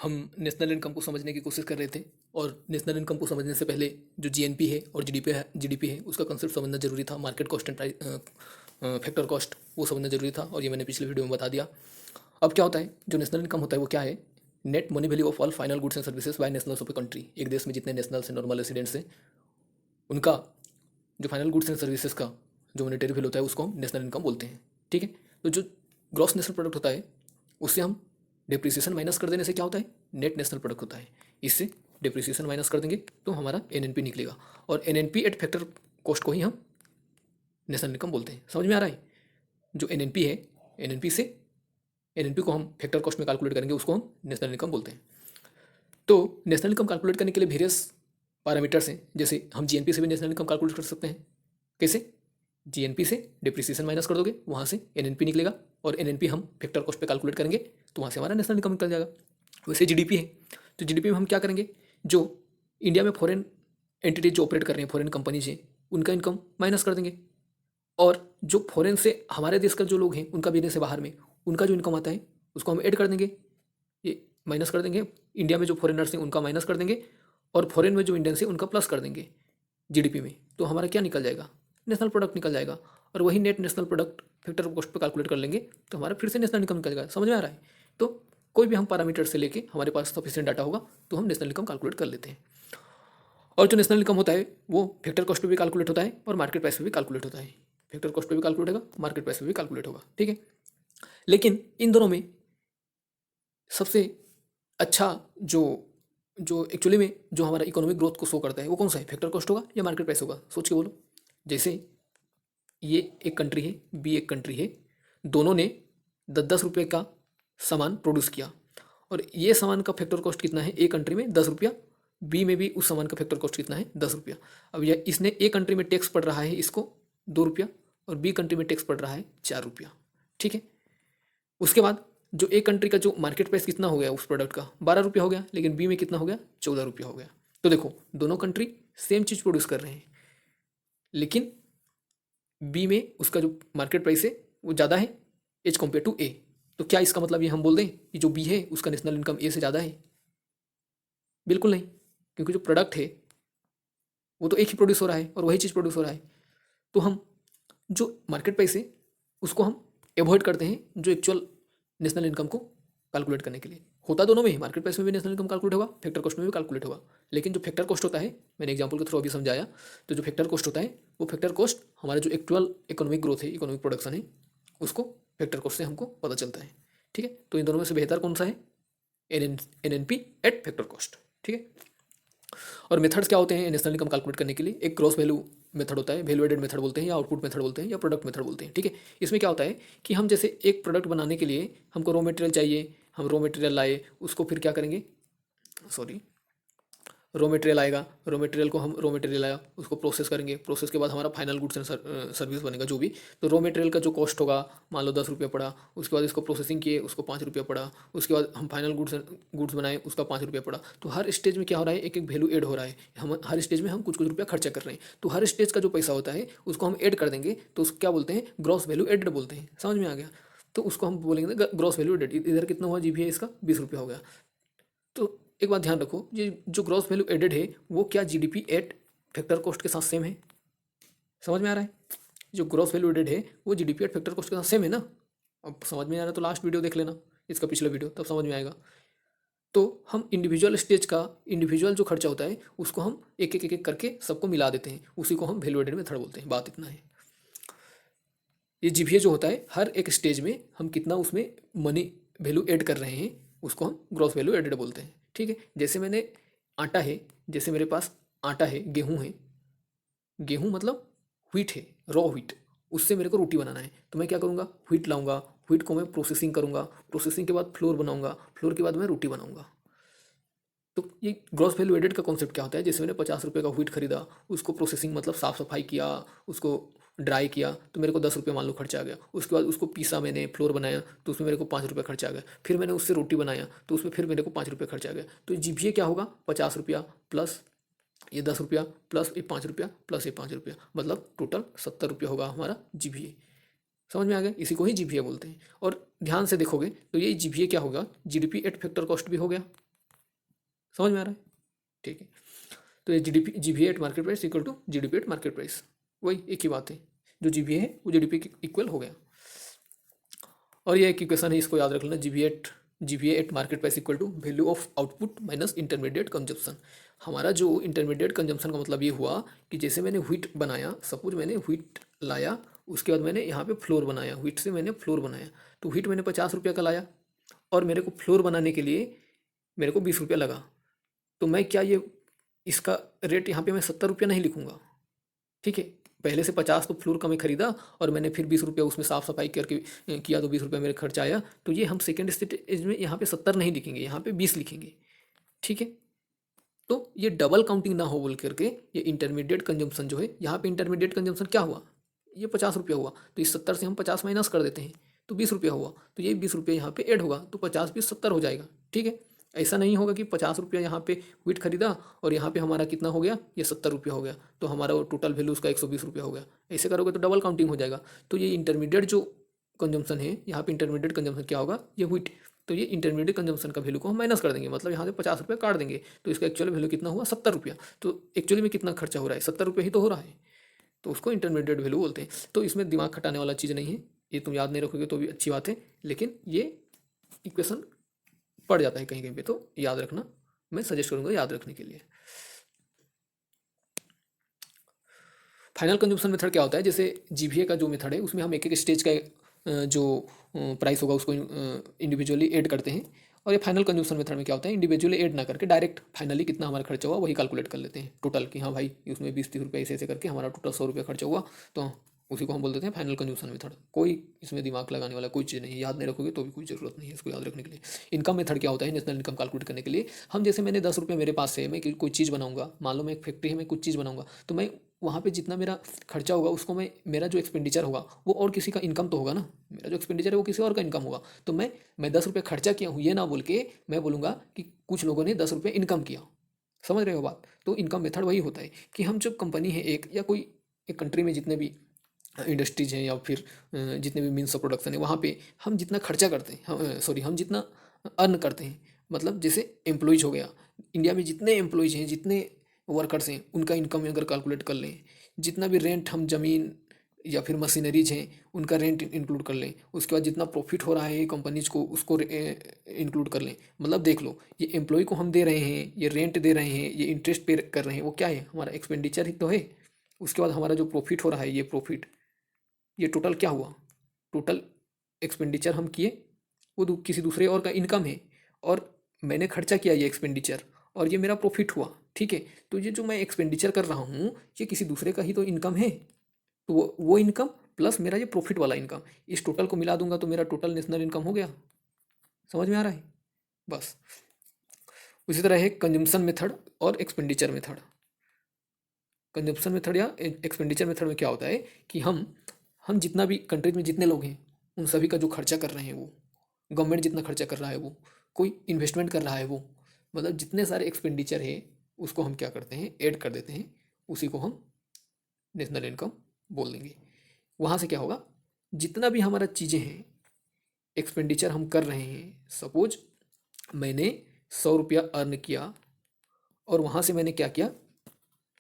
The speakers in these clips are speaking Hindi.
हम नेशनल इनकम को समझने की कोशिश कर रहे थे और नेशनल इनकम को समझने से पहले जो जीएनपी है और जीडीपी है उसका कंसेप्ट समझना जरूरी था। Market cost and factor cost वो समझना जरूरी था और ये मैंने पिछले वीडियो में बता दिया। अब क्या होता है, जो नेशनल इनकम होता है वो क्या है? Net money value of all final goods and services by nationals of a country. एक देश में जितने नेशनल्स एंड नॉर्मल रेसिडेंट्स हैं उनका जो फाइनल गुड्स एंड सर्विसेज का जो मॉनेटरी वैल्यू होता है उसको हम नेशनल इनकम बोलते हैं। ठीक है, तो जो ग्रॉस नेशनल प्रोडक्ट होता है उससे हम डिप्रिसिएशन माइनस कर देने से क्या होता है, नेट नेशनल प्रोडक्ट होता है। इससे डिप्रिसिएशन माइनस कर देंगे तो हमारा एनएनपी निकलेगा और एनएनपी एट फैक्टर कॉस्ट को ही हम नेशनल इनकम बोलते हैं। समझ में आ रहा है? जो एनएनपी है, एनएनपी को हम फैक्टर कॉस्ट में कैलकुलेट करेंगे, उसको हम नेशनल इनकम बोलते हैं। तो नेशनल इनकम कैलकुलेट करने के लिए वेरियस पैरामीटर्स हैं। जैसे हम जीएनपी से भी नेशनल इनकम कैलकुलेट कर सकते हैं। कैसे? जीएनपी से डिप्रिसिएशन माइनस कर दोगे, वहाँ से एनएनपी निकलेगा और एनएनपी हम फैक्टर कॉस्ट पे कैलकुलेट करेंगे तो वहाँ से हमारा नेशनल इनकम निकल जाएगा। वैसे जीडीपी है तो जीडीपी में हम क्या करेंगे, जो इंडिया में फॉरेन एंटिटीज जो ऑपरेट कर रहे हैं, फॉरेन कंपनीज हैं, उनका इनकम माइनस कर देंगे और जो फॉरेन से हमारे देश का जो लोग हैं उनका बिजनेस है बाहर में, उनका जो इनकम आता है उसको हम ऐड कर देंगे, ये माइनस कर देंगे। इंडिया में जो फॉरेनर्स हैं उनका माइनस कर देंगे और फॉरेन में जो इंडियंस हैं उनका प्लस कर देंगे जीडीपी में। तो हमारा क्या निकल जाएगा, नेशनल प्रोडक्ट निकल जाएगा और वही net national product factor cost पे कैलकुलेट कर लेंगे तो हमारा फिर से नेशनल इनकम निकल जाएगा। समझ में आ रहा है? तो कोई भी हम पैरामीटर से लेके हमारे पास सफिशिएंट डाटा होगा तो हम नेशनल इनकम कैलकुलेट कर लेते हैं। और जो नेशनल इनकम होता है वो फैक्टर कॉस्ट पे भी कैलकुलेट होता है और मार्केट प्राइस पे भी कैलकुलेट होता है। फैक्टर कॉस्ट पे भी कैलकुलेट होगा, मार्केट प्राइस पे भी कैलकुलेट होगा। ठीक है, लेकिन इन दोनों में सबसे अच्छा जो जो एक्चुअली में जो हमारा इकोनॉमिक ग्रोथ को शो करता है वो कौन सा है, फैक्टर कॉस्ट होगा या मार्केट प्राइस होगा? सोच के बोलो। जैसे ये एक कंट्री है, बी एक कंट्री है, दोनों ने 10-10 रुपये का सामान प्रोड्यूस किया और ये सामान का फैक्टर कॉस्ट कितना है, ए कंट्री में 10 रुपया, बी में भी उस सामान का फैक्टर कॉस्ट कितना है, 10 रुपया। अब यह इसने ए कंट्री में टैक्स पड़ रहा है इसको 2 रुपया और बी कंट्री में टैक्स पड़ रहा है 4 रुपया। ठीक है, उसके बाद जो ए कंट्री का जो मार्केट प्राइस कितना हो गया उस प्रोडक्ट का, 12 रुपया हो गया, लेकिन बी में कितना हो गया, 14 रुपया हो गया। तो देखो दोनों कंट्री सेम चीज़ प्रोड्यूस कर रहे हैं, लेकिन बी में उसका जो मार्केट प्राइस है वो ज़्यादा है एज कम्पेयर टू ए। तो क्या इसका मतलब ये हम बोल दें कि जो बी है उसका नेशनल इनकम ए से ज़्यादा है? बिल्कुल नहीं, क्योंकि जो प्रोडक्ट है वो तो एक ही प्रोड्यूस हो रहा है और वही चीज़ प्रोड्यूस हो रहा है। तो हम जो मार्केट प्राइस है उसको हम एवॉइड करते हैं जो एक्चुअल नेशनल इनकम को कैलकुलेट करने के लिए। होता दोनों में ही, मार्केट प्राइस में भी नेशनल इनकम कैलकुलेट होगा, फैक्टर कॉस्ट में भी कैलकुलेट होगा, लेकिन जो फैक्टर कॉस्ट होता है, मैंने एग्जांपल के थ्रू अभी समझाया, तो जो फैक्टर कॉस्ट होता है वो फैक्टर कॉस्ट हमारा जो एक्चुअल इकोनॉमिक ग्रोथ है, इकोनॉमिक प्रोडक्शन है, उसको फैक्टर कॉस्ट से हमको पता चलता है। ठीक है, तो इन दोनों में से बेहतर कौन सा है, एनएनपी एट फैक्टर कॉस्ट। ठीक है, और मेथड्स क्या होते हैं नेशनल इनकम कैलकुलेट करने के लिए? एक ग्रॉस वैल्यू मेथड होता है, वैल्यू एडेड मेथड बोलते हैं या आउटपुट मेथड बोलते हैं या प्रोडक्ट मेथड बोलते हैं। ठीक है, इसमें क्या होता है कि हम जैसे एक प्रोडक्ट बनाने के लिए हमको रॉ मटेरियल चाहिए, हम रॉ मटेरियल लाए, उसको फिर क्या करेंगे, सॉरी, रॉ मटेरियल आएगा, रॉ मटेरियल को हम रॉ मटेरियल आया उसको प्रोसेस करेंगे, प्रोसेस के बाद हमारा फाइनल गुड्स एंड सर्विस बनेगा जो भी। तो रॉ मटेरियल का जो कॉस्ट होगा मान लो 10 रुपया पड़ा, उसके बाद इसको प्रोसेसिंग किए उसको 5 रुपया पड़ा, उसके बाद हम फाइनल गुड्स बनाए उसका 5 रुपया पड़ा। तो हर स्टेज में क्या हो रहा है, एक एक वैल्यू ऐड हो रहा है, हम हर स्टेज में हम कुछ कुछ रुपया खर्चा कर रहे हैं। तो हर स्टेज का जो पैसा होता है उसको हम ऐड कर देंगे तो उसको क्या बोलते हैं, ग्रॉस वैल्यू एडेड बोलते हैं। समझ में आ गया? तो उसको हम बोलेंगे ग्रॉस वैल्यू एडेड। इधर कितना हुआ, जीबीए इसका 20 रुपया हो गया। तो एक बात ध्यान रखो, ये जो ग्रॉस वैल्यू एडेड है वो क्या जीडीपी एट फैक्टर कॉस्ट के साथ सेम है? समझ में आ रहा है? जो ग्रॉस वैल्यू एडेड है वो जीडीपी एट फैक्टर कॉस्ट के साथ सेम है ना। अब समझ में आ रहा है तो लास्ट वीडियो देख लेना, इसका पिछला वीडियो, तब समझ में आएगा। तो हम इंडिविजुअल स्टेज का इंडिविजुअल जो खर्चा होता है उसको हम एक एक करके सबको मिला देते हैं, उसी को हम वैल्यू एडेड मेथड बोलते हैं। बात इतना है। ये जीपीए जो होता है हर एक स्टेज में हम कितना उसमें मनी वैल्यू ऐड कर रहे हैं उसको हम ग्रॉस वैल्यू एडेड बोलते हैं। ठीक है, जैसे मैंने आटा है, जैसे मेरे पास आटा है, गेहूँ है, गेहूँ मतलब व्हीट है, रॉ व्हीट, उससे मेरे को रोटी बनाना है तो मैं क्या करूँगा, व्हीट लाऊंगा, व्हीट को मैं प्रोसेसिंग करूँगा, प्रोसेसिंग के बाद फ्लोर बनाऊंगा, फ्लोर के बाद मैं रोटी बनाऊंगा। तो ये ग्रॉस वैल्यू एडेड का कॉन्सेप्ट क्या होता है, जैसे मैंने 50 रुपये का व्हीट खरीदा, उसको प्रोसेसिंग मतलब साफ़ सफाई किया, उसको ड्राई किया तो मेरे को 10 रुपये मान लो खर्चा आ गया। उसके बाद उसको पीसा, मैंने फ्लोर बनाया तो उसमें मेरे को 5 रुपये खर्चा आ गया। फिर मैंने उससे रोटी बनाया तो उसमें फिर मेरे को 5 रुपये खर्चा आ गया। तो जीपीए क्या होगा, 50 रुपया प्लस ये 10 रुपया प्लस ये 5 रुपया प्लस ये 5 रुपया, मतलब टोटल 70 रुपया होगा हमारा जीपीए। समझ में आ गया? इसी को ही जीपीए बोलते हैं। और ध्यान से देखोगे तो ये जीपीए क्या होगा, जीडीपी एट फैक्टर कॉस्ट भी हो गया, समझ में आ रहा है? ठीक है, तो ये GVA at market price equal to GDP at market price, वही एक ही बात है, जो GVA है वो GDP के इक्वल हो गया। और ये एक इक्वेशन है, इसको याद रख लेना, GVA at market price equal to value of output minus intermediate consumption. हमारा जो इंटरमीडिएट कंजम्पशन का मतलब ये हुआ कि जैसे मैंने व्हीट बनाया, सपोज मैंने व्हीट लाया, उसके बाद मैंने यहाँ पे फ्लोर बनाया, व्हीट से मैंने फ्लोर बनाया, तो व्हीट मैंने 50 रुपये का लाया और मेरे को फ्लोर बनाने के लिए मेरे को 20 रुपया लगा, तो मैं क्या ये इसका रेट यहाँ पे मैं 70 रुपया नहीं लिखूँगा, ठीक है। पहले से 50 तो फ्लोर का मैं खरीदा और मैंने फिर 20 रुपया उसमें साफ सफाई करके किया, तो 20 रुपया मेरे खर्च आया, तो ये हम सेकेंड स्टेज में यहाँ पे 70 नहीं लिखेंगे, यहाँ पे 20 लिखेंगे, ठीक है। तो ये डबल काउंटिंग ना हो बोल करके ये इंटरमीडिएट कंजम्पशन जो है, यहाँ पे इंटरमीडिएट कंजम्पशन क्या हुआ, ये 50 रुपया हुआ, तो इस 70 से हम 50 माइनस कर देते हैं, तो 20 रुपया हुआ, तो ये 20 रुपया यहाँ पे ऐड होगा, तो 50 20 70 हो जाएगा, ठीक है। ऐसा नहीं होगा कि 50 रुपया यहाँ पे व्हीट खरीदा और यहाँ पे हमारा कितना हो गया, ये 70 रुपया हो गया, तो हमारा वो टोटल वैल्यू उसका 120 रुपया हो गया। ऐसे करोगे तो डबल काउंटिंग हो जाएगा। तो ये इंटरमीडिएट जो कंजम्पशन है, यहाँ पे इंटरमीडिएट कंजम्पशन क्या होगा, ये व्हीट, तो ये इंटरमीडिएट कंजम्पशन का वैल्यू को हम माइनस कर देंगे, मतलब यहाँ से 50 रुपया काट देंगे, तो इसका एक्चुअल वैल्यू कितना हुआ, 70 रुपया। तो एक्चुअली में कितना खर्चा हो रहा है, 70 रुपये ही तो हो रहा है, तो उसको इंटरमीडिएट वैल्यू बोलते हैं। तो इसमें दिमाग खटाने वाला चीज़ नहीं है, ये तुम याद नहीं रखोगे तो भी अच्छी बात है, लेकिन ये इक्वेशन पड़ जाता है कहीं कहीं पे, तो याद रखना, मैं सजेस्ट करूंगा याद रखने के लिए। फाइनल कंजम्पशन मेथड क्या होता है, जैसे GVA का जो मेथड है उसमें हम एक एक स्टेज का जो प्राइस होगा उसको इंडिविजुअली ऐड करते हैं, और ये फाइनल कंजम्पशन मेथड में क्या होता है, इंडिविजुअली ऐड ना करके डायरेक्ट फाइनली कितना हमारा खर्चा हुआ वही कैलकुलेट कर लेते हैं टोटल, कि हाँ भाई उसमें 20 30 रुपये ऐसे ऐसे करके हमारा टोटल 100 रुपया खर्चा हुआ, तो उसी को हम बोल देते हैं फाइनल कंजम्पशन मेथड। कोई इसमें दिमाग लगाने वाला कोई चीज़ नहीं है, याद नहीं रखोगे तो भी कोई ज़रूरत नहीं है इसको याद रखने के लिए। इनकम मेथड क्या होता है, नेशनल इनकम कैलकुलेट करने के लिए हम, जैसे मैंने 10 रुपये मेरे पास है, मैं कोई चीज़ बनाऊंगा, मान लो मैं एक फैक्ट्री है, मैं कुछ चीज़ बनाऊंगा, तो मैं वहाँ पे जितना मेरा खर्चा होगा उसको मैं, मेरा जो एक्सपेंडिचर होगा वो और किसी का इनकम तो होगा ना, मेरा जो एक्सपेंडिचर है वो किसी और का इनकम होगा, तो मैं 10 रुपये खर्चा किया हूँ ये ना बोल के मैं बोलूँगा कि कुछ लोगों ने 10 रुपये इनकम किया। समझ रहे हो बात? तो इनकम मेथड वही होता है कि हम जब कंपनी है एक, या कोई एक कंट्री में जितने भी इंडस्ट्रीज हैं या फिर जितने भी मीन्स ऑफ प्रोडक्शन है, वहाँ पे हम जितना खर्चा करते हैं, हम जितना अर्न करते हैं, मतलब जैसे एम्प्लॉयज़ हो गया, इंडिया में जितने एम्प्लॉयज़ हैं, जितने वर्कर्स हैं, उनका इनकम अगर कैलकुलेट कर लें, जितना भी रेंट हम ज़मीन या फिर मशीनरीज हैं उनका रेंट इंक्लूड कर लें, उसके बाद जितना प्रॉफिट हो रहा है कंपनीज को उसको इंक्लूड कर लें, मतलब देख लो ये एम्प्लॉय को हम दे रहे हैं, ये रेंट दे रहे हैं, ये इंटरेस्ट पे कर रहे हैं, वो क्या है, हमारा एक्सपेंडिचर ही तो है। उसके बाद हमारा जो प्रॉफिट हो रहा है, ये प्रॉफिट, ये टोटल क्या हुआ, टोटल एक्सपेंडिचर हम किए, वो किसी दूसरे और का इनकम है, और मैंने खर्चा किया ये एक्सपेंडिचर, और ये मेरा प्रॉफिट हुआ, ठीक है। तो ये जो मैं एक्सपेंडिचर कर रहा हूँ ये किसी दूसरे का ही तो इनकम है, तो वो इनकम प्लस मेरा ये प्रॉफिट वाला इनकम, इस टोटल को मिला दूंगा तो मेरा टोटल नेशनल इनकम हो गया। समझ में आ रहा है? बस उसी तरह है कंजम्पशन मेथड और एक्सपेंडिचर मेथड। कंजम्पशन मेथड या एक्सपेंडिचर मेथड में क्या होता है कि हम जितना भी कंट्रीज में जितने लोग हैं उन सभी का जो खर्चा कर रहे हैं, वो गवर्नमेंट जितना खर्चा कर रहा है, वो कोई इन्वेस्टमेंट कर रहा है, वो मतलब जितने सारे एक्सपेंडिचर है उसको हम क्या करते हैं, ऐड कर देते हैं, उसी को हम नेशनल इनकम बोल देंगे। वहाँ से क्या होगा, जितना भी हमारा चीज़ें हैं एक्सपेंडिचर हम कर रहे हैं, सपोज मैंने 100 रुपया अर्न किया और वहाँ से मैंने क्या किया,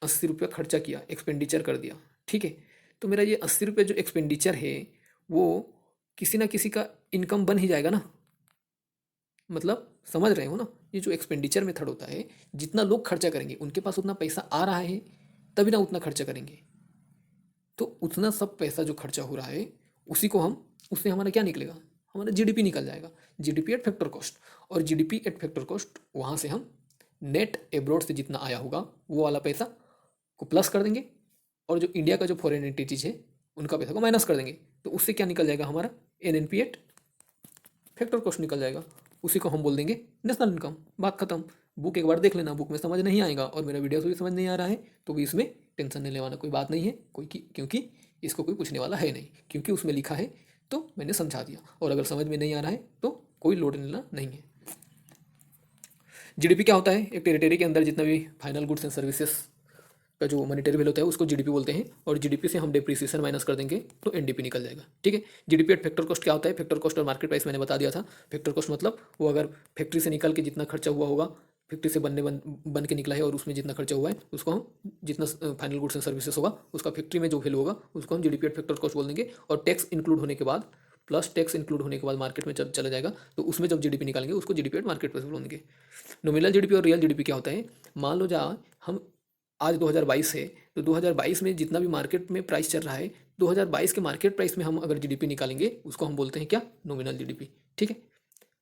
80 रुपया खर्चा किया, एक्सपेंडिचर कर दिया, ठीक है। तो मेरा ये 80 रुपये जो एक्सपेंडिचर है वो किसी ना किसी का इनकम बन ही जाएगा ना, मतलब समझ रहे हो ना। ये जो एक्सपेंडिचर मेथड होता है, जितना लोग खर्चा करेंगे उनके पास उतना पैसा आ रहा है तभी ना उतना खर्चा करेंगे, तो उतना सब पैसा जो खर्चा हो रहा है उसी को हम, उससे हमारा क्या निकलेगा, हमारा GDP निकल जाएगा, GDP एट फैक्टर कॉस्ट। और GDP एट फैक्टर कॉस्ट वहाँ से हम नेट एब्रॉड से जितना आया होगा वो वाला पैसा को प्लस कर देंगे, और जो इंडिया का जो फॉरेन एंटिटीज है उनका पैसा को माइनस कर देंगे, तो उससे क्या निकल जाएगा, हमारा NNP एट फैक्टर कॉस्ट निकल जाएगा, उसी को हम बोल देंगे नेशनल इनकम। बात खत्म। बुक एक बार देख लेना, बुक में समझ नहीं आएगा और मेरा वीडियो से भी समझ नहीं आ रहा है तो भी इसमें टेंशन नहीं लेवाना कोई बात नहीं है, क्योंकि इसको कोई पूछने वाला है नहीं, क्योंकि उसमें लिखा है तो मैंने समझा दिया, और अगर समझ में नहीं आ रहा है तो कोई लोड लेना नहीं है। GDP क्या होता है, एक टेरिटरी के अंदर जितना भी फाइनल गुड्स एंड सर्विसेज का जो मॉनिटरी बिल होता है उसको GDP बोलते हैं, और GDP से हम डिप्रिसिएशन माइनस कर देंगे तो NDP निकल जाएगा, ठीक है। GDP एट फैक्टर कॉस्ट क्या होता है, फैक्टर कॉस्ट और मार्केट प्राइस मैंने बता दिया था। फैक्टर कॉस्ट मतलब वो अगर फैक्ट्री से निकल के जितना खर्चा हुआ होगा फैक्ट्री से बन के निकला है और उसमें जितना खर्चा हुआ है उसको हम, जितना फाइनल गुड्स एंड सर्विसेज होगा उसका फैक्ट्री में जो वैल्यू होगा उसको हम जीडीपी एट फैक्टर कॉस्ट बोल देंगे। और टैक्स इंक्लूड होने के बाद, प्लस टैक्स इंक्लूड होने के बाद मार्केट में जब चला जाएगा तो उसमें जब जीडीपी निकालेंगे उसको जीडीपी एट मार्केट प्राइस बोलेंगे। नॉमिनल जीडीपी और रियल जीडीपी क्या होता है? मान लो हम आज 2022 है तो 2022 में जितना भी मार्केट में प्राइस चल रहा है 2022 के मार्केट प्राइस में हम अगर जीडीपी निकालेंगे उसको हम बोलते हैं क्या? Nominal GDP. ठीक है,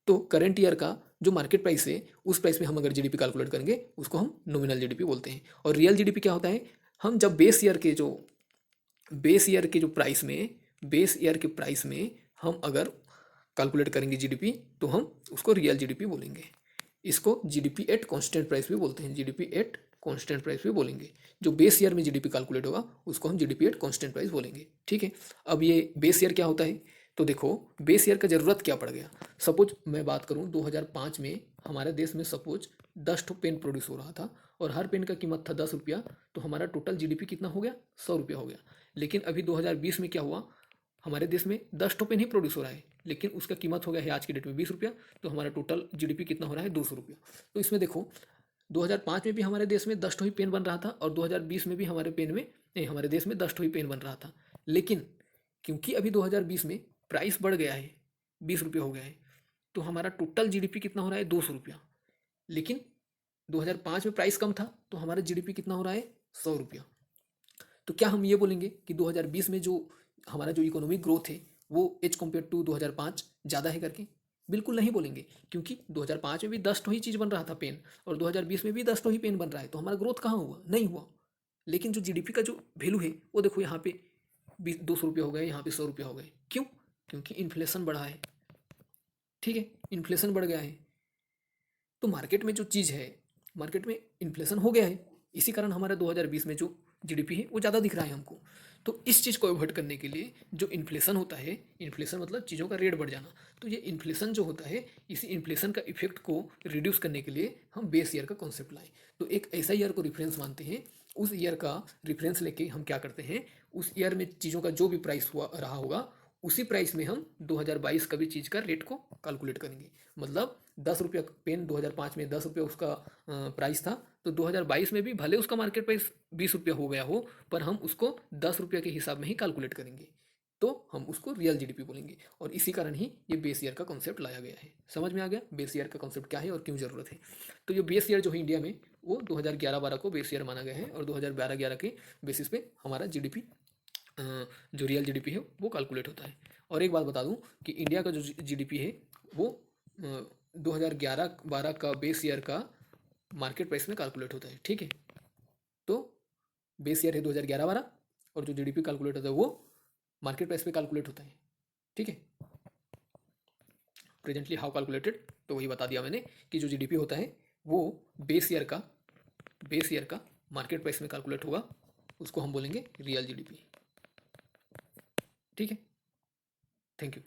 तो करंट ईयर का जो मार्केट प्राइस है उस प्राइस में हम अगर जीडीपी कैलकुलेट करेंगे उसको हम नॉमिनल जीडीपी बोलते हैं। और रियल जीडीपी क्या होता है? हम जब बेस ईयर के जो बेस ईयर के प्राइस में हम अगर कैलकुलेट करेंगे जीडीपी तो हम उसको रियल जीडीपी बोलेंगे। इसको जीडीपी एट कांस्टेंट प्राइस भी बोलते हैं, जीडीपी एट कांस्टेंट प्राइस भी बोलेंगे। जो बेस ईयर में जीडीपी कैलकुलेट होगा उसको हम जीडीपी एट कांस्टेंट प्राइस बोलेंगे। ठीक है, अब ये बेस ईयर क्या होता है? तो देखो बेस ईयर का ज़रूरत क्या पड़ गया। सपोज मैं बात करूं 2005 में हमारे देश में सपोज 10 ठो पेन प्रोड्यूस हो रहा था और हर पेन का कीमत था 10 रुपया, तो हमारा टोटल जीडीपी कितना हो गया? 100 रुपया हो गया। लेकिन अभी 2020 में क्या हुआ? हमारे देश में 10 ठो पेन ही प्रोड्यूस हो रहा है लेकिन उसका कीमत हो गया है आज की डेट में 20 रुपया, तो हमारा टोटल जीडीपी कितना हो रहा है? 200 रुपया। तो इसमें देखो 2005 में भी हमारे देश में 10 ठो ही पेन बन रहा था और 2020 में भी हमारे देश में 10 ठो ही पेन बन रहा था। लेकिन क्योंकि अभी 2020 में प्राइस बढ़ गया है, 20 रुपये हो गया है, तो हमारा टोटल जीडीपी कितना हो रहा है? 200 रुपया। लेकिन 2005 में प्राइस कम था तो हमारा जीडीपी कितना हो रहा है? 100 रुपया। तो क्या हम ये बोलेंगे कि 2020 में जो हमारा जो इकोनॉमिक ग्रोथ है वो एज कम्पेयर टू 2005 ज़्यादा है करके? बिल्कुल नहीं बोलेंगे, क्योंकि 2005 में भी 10 ठो ही चीज़ बन रहा था पेन और 2020 में भी 10 ठो ही पेन बन रहा है, तो हमारा ग्रोथ कहाँ हुआ? नहीं हुआ। लेकिन जो जीडीपी का जो वैल्यू है वो देखो यहाँ पे 200 रुपये हो गए, यहाँ पे 100 रुपये हो गए। क्यों? क्योंकि इन्फ्लेशन बढ़ा है। ठीक है, इन्फ्लेशन बढ़ गया है तो मार्केट में जो चीज़ है, मार्केट में इन्फ्लेशन हो गया है, इसी कारण हमारा 2020 में जो जीडीपी है वो ज़्यादा दिख रहा है हमको। तो इस चीज़ को अवॉइड करने के लिए जो इन्फ्लेशन होता है, इन्फ्लेशन मतलब चीज़ों का रेट बढ़ जाना, तो ये इन्फ्लेशन जो होता है इसी इन्फ्लेशन का इफेक्ट को रिड्यूस करने के लिए हम बेस ईयर का कॉन्सेप्ट लाएं। तो एक ऐसा ईयर को रिफरेंस मानते हैं, उस ईयर का रिफरेंस लेके हम क्या करते हैं, उस ईयर में चीज़ों का जो भी प्राइस हुआ रहा होगा उसी प्राइस में हम 2022 का भी चीज़ का रेट को कैलकुलेट करेंगे। मतलब 10 रुपया पेन 2005 में 10 रुपया उसका प्राइस था, तो 2022 में भी भले उसका मार्केट प्राइस 20 रुपया हो गया हो पर हम उसको 10 रुपया के हिसाब में ही कैलकुलेट करेंगे, तो हम उसको रियल जीडीपी बोलेंगे। और इसी कारण ही ये बेस ईयर का कॉन्सेप्ट लाया गया है। समझ में आ गया बेस ईयर का कॉन्सेप्ट क्या है और क्यों ज़रूरत है? तो ये बेस ईयर जो है इंडिया में वो 2011-12 को बेस ईयर माना गया है और 2012-11 के बेसिस पे हमारा जीडीपी जो रियल जीडीपी है वो कैलकुलेट होता है। और एक बात बता दूं कि इंडिया का जो जीडीपी है वो 2011-12 का बेस ईयर का मार्केट प्राइस में कैलकुलेट होता है। ठीक है, तो बेस ईयर है 2011-12 और जो जीडीपी कैलकुलेट होता है वो मार्केट प्राइस पे कैलकुलेट होता है। ठीक है, प्रेजेंटली हाउ कैलकुलेटेड, तो वही बता दिया मैंने कि जो जीडीपी होता है वो बेस ईयर का मार्केट प्राइस में कैलकुलेट होगा, उसको हम बोलेंगे रियल जीडीपी। ठीक है, थैंक यू।